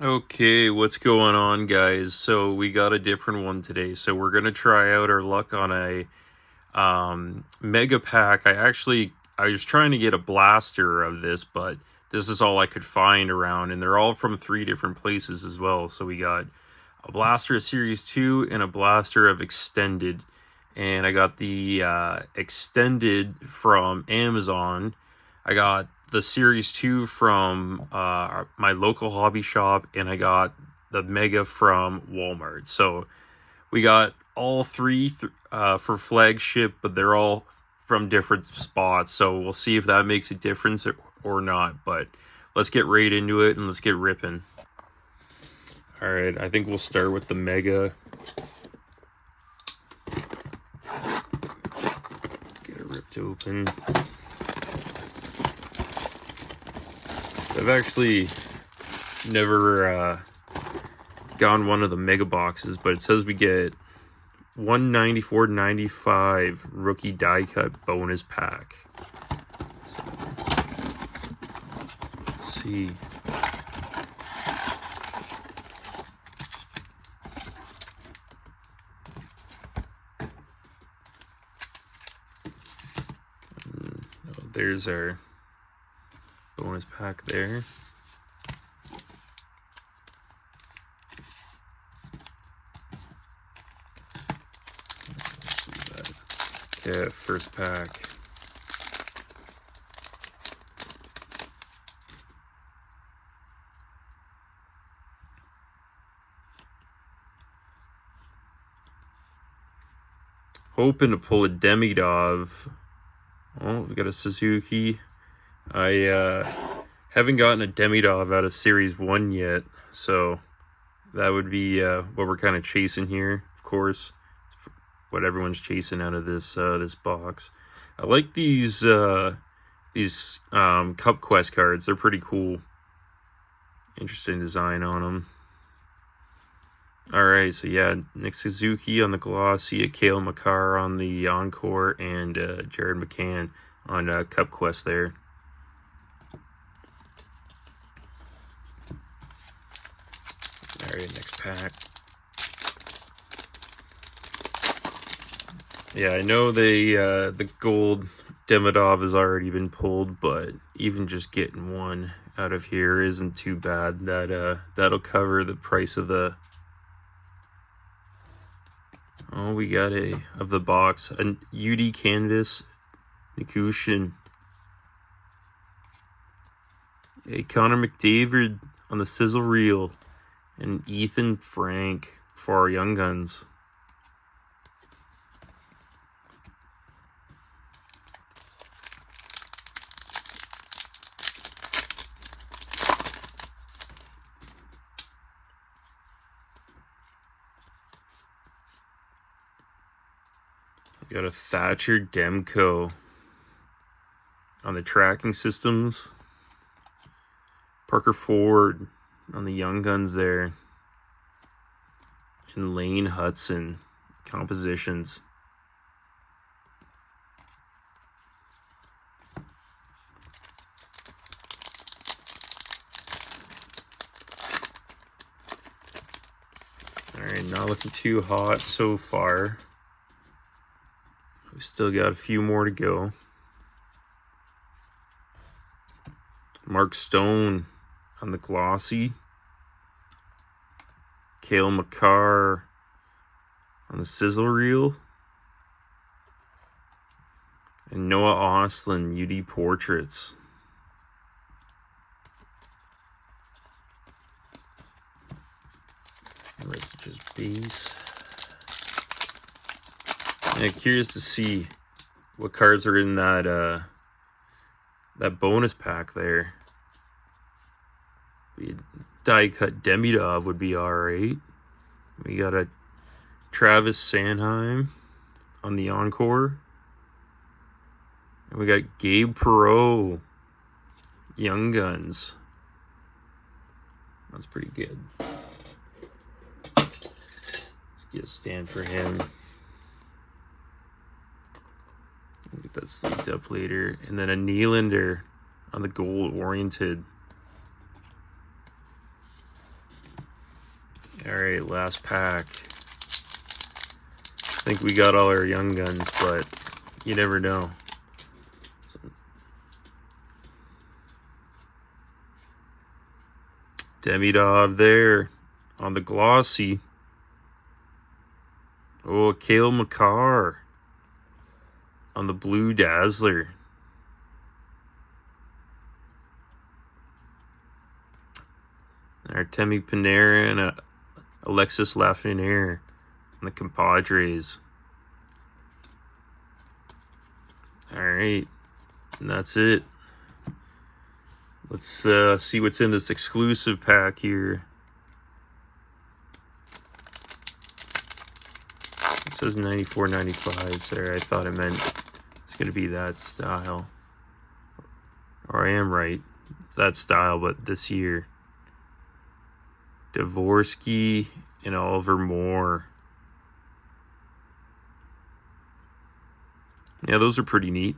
Okay, what's going on, guys? So we got a different one today. So we're gonna try out our luck on a mega pack. I was trying to get a blaster of this, but this is all I could find around, and they're all from 3 different places as well. So we got a blaster of Series 2 and a blaster of Extended. And I got the Extended from Amazon. I got the Series 2 from my local hobby shop, and I got the Mega from Walmart. So we got all three for flagship, but they're all from different spots. So we'll see if that makes a difference or not. But let's get right into it and let's get ripping. All right, I think we'll start with the Mega. Get it ripped open. I've actually never gotten one of the mega boxes, but it says we get 194.95 rookie die cut bonus pack. So, let's see. Oh, there's our bonus pack there. Yeah, first pack. Hoping to pull a Demidov. Oh, we got a Suzuki. I haven't gotten a Demidov out of Series 1 yet, so that would be what we're kind of chasing here, of course. What everyone's chasing out of this this box. I like these Cup Quest cards. They're pretty cool. Interesting design on them. All right, so yeah, Nick Suzuki on the glossy, Cale Makar on the Encore, and Jared McCann on Cup Quest there. All right, next pack. Yeah, I know the gold Demidov has already been pulled, but even just getting one out of here isn't too bad. That'll cover the price of the. Oh, we got of the box, an UD Canvas, Nikushin, a Connor McDavid on the sizzle reel, and Ethan Frank for our Young Guns. We got a Thatcher Demko on the tracking systems. Parker Ford on the Young Guns there. And Lane Hudson compositions. All right, not looking too hot so far. We still got a few more to go. Mark Stone on the glossy. Cale Makar on the sizzle reel. And Noah Ostlund, UD Portraits. The rest is just base. Yeah, curious to see what cards are in that that bonus pack there. Die cut Demidov would be alright. We got a Travis Sanheim on the Encore. And we got Gabe Perreault, Young Guns. That's pretty good. Let's get a stand for him. We'll get that sleeved up later. And then a Nylander on the gold oriented. Alright, last pack. I think we got all our young guns, but you never know. Demidov there on the glossy. Oh, Cale Makar on the blue Dazzler. Artemi Panarin and Alexis Lafreniere on the compadres. Alright, and that's it. Let's see what's in this exclusive pack here. It says 94.95. Sorry, I thought it meant it's going to be that style. Or I am right. It's that style, but this year. Dvorsky and Oliver Moore. Yeah, those are pretty neat.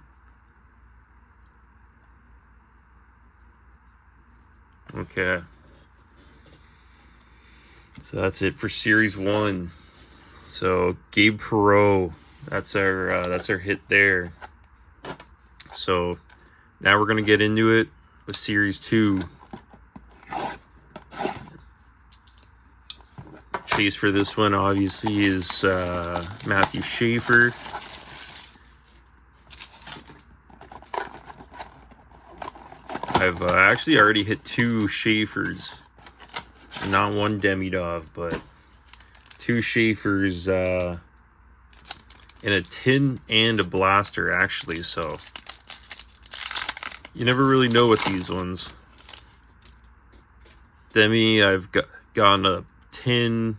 Okay. So that's it for Series 1. So Gabe Perreault, that's our hit there. So now we're gonna get into it with Series 2. Chase for this one obviously is Matthew Schaefer. I've actually already hit 2 Schaefers. Not one Demidov, but 2 Schaefers in a tin and a blaster, actually. So you never really know with these ones. Demi, I've gotten a tin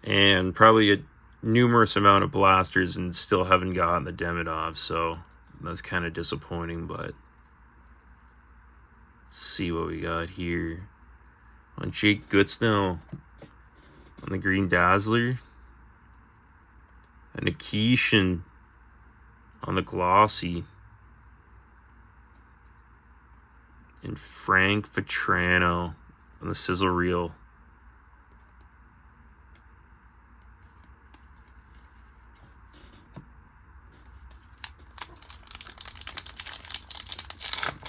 and probably a numerous amount of blasters and still haven't gotten the Demidov. So that's kind of disappointing, but let's see what we got here. On Jake Gutznell on the green Dazzler. And Nikishin on the glossy. And Frank Vatrano on the sizzle reel.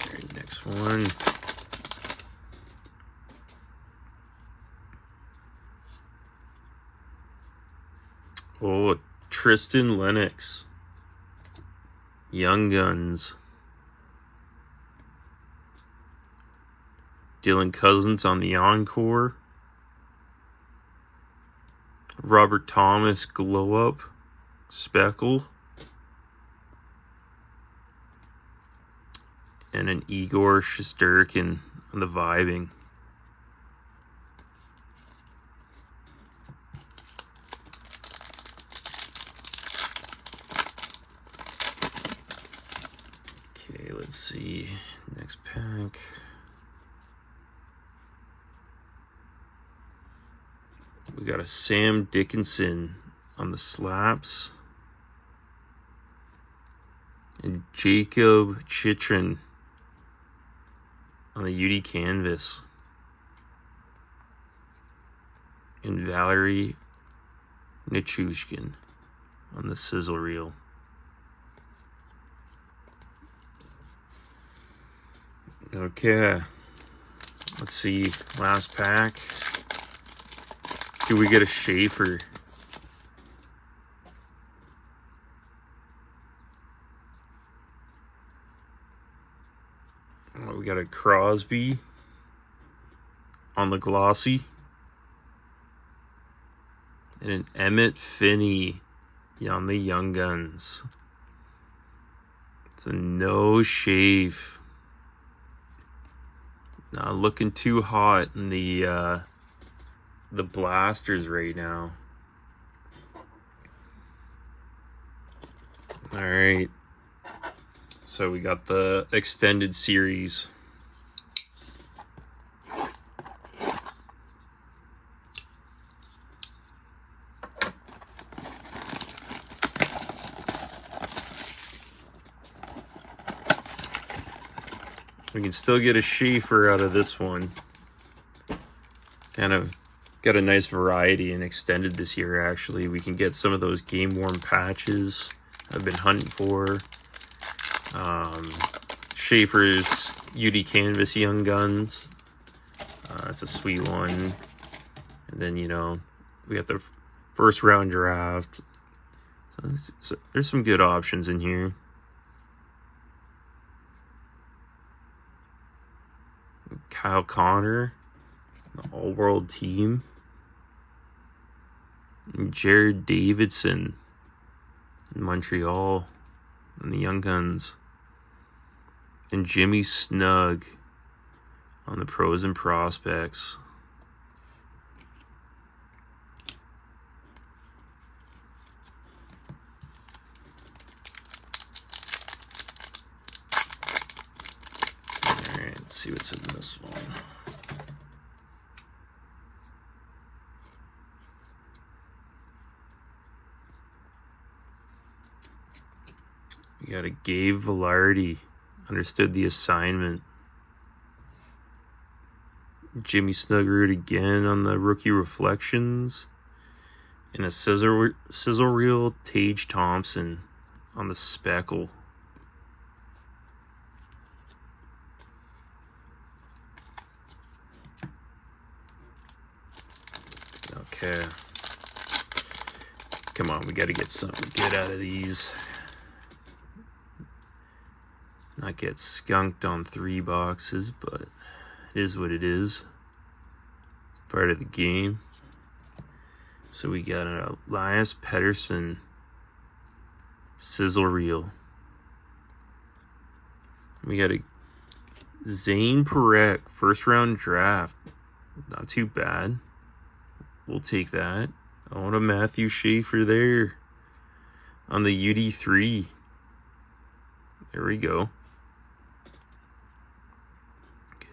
Alright, next one. Oh, Tristan Lennox. Young Guns. Dylan Cousins on the Encore. Robert Thomas Glow Up. Speckle. And an Igor Shesterkin on the Vibing. Okay, let's see. Next pack. We got a Sam Dickinson on the slaps. And Jacob Chitrin on the UD canvas. And Valerie Nichushkin on the sizzle reel. Okay, let's see, last pack. Do we get a Schaefer? Oh, we got a Crosby on the glossy. And an Emmett Finney on the Young Guns. It's a no shave. Not looking too hot in the blasters right now. All right. So we got the extended series. We can still get a Schaefer out of this one. Kind of got a nice variety and extended this year, actually. We can get some of those game-worn patches I've been hunting for. Schaefer's UD Canvas Young Guns. That's a sweet one. And then, you know, we got the first round draft. So there's some good options in here. Kyle Connor, the all-world team. And Jared Davidson in Montreal and the Young Guns. And Jimmy Snug on the Pros and Prospects. Alright, let's see what's in this one. We got a Gabe Velarde. Understood the assignment. Jimmy Snuggerud again on the Rookie Reflections. And a sizzle reel Tage Thompson on the Speckle. Okay. Come on, we got to get something good out of these. Not get skunked on 3 boxes, but it is what it is. It's part of the game. So we got an Elias Pettersson sizzle reel. We got a Zane Parekh first round draft. Not too bad. We'll take that. I want a Matthew Schaefer there on the UD3. There we go.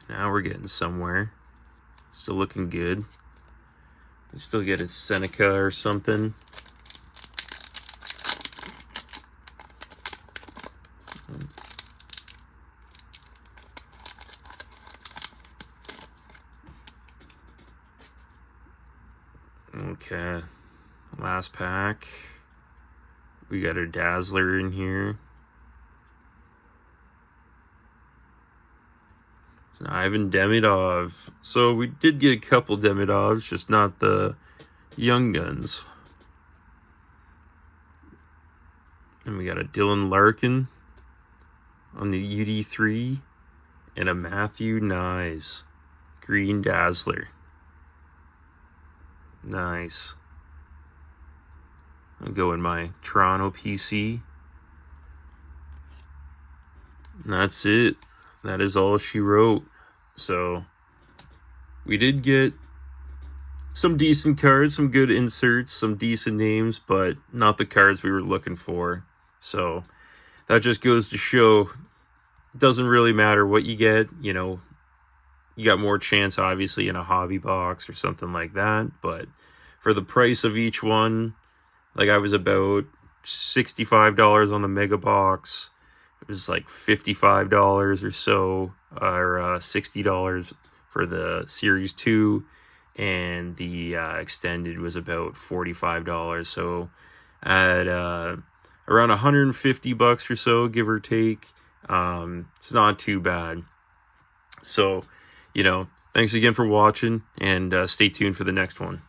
Now we're getting somewhere. Still looking good. We still get a Seneca or something. Okay. Last pack. We got our Dazzler in here. Ivan Demidov. So we did get a couple Demidovs, just not the Young Guns. And we got a Dylan Larkin on the UD3 and a Matthew Nyes Green Dazzler. Nice. I'll go in my Toronto PC. And that's it. That is all she wrote. So we did get some decent cards, some good inserts, some decent names, but not the cards we were looking for. So that just goes to show it doesn't really matter what you get. You know, you got more chance obviously in a hobby box or something like that, but for the price of each one, like I was about $65 on the mega box. It was like $55 or so, or $60 for the Series 2, and the extended was about $45. So at around $150 or so, give or take. It's not too bad. So, you know, thanks again for watching, and stay tuned for the next one.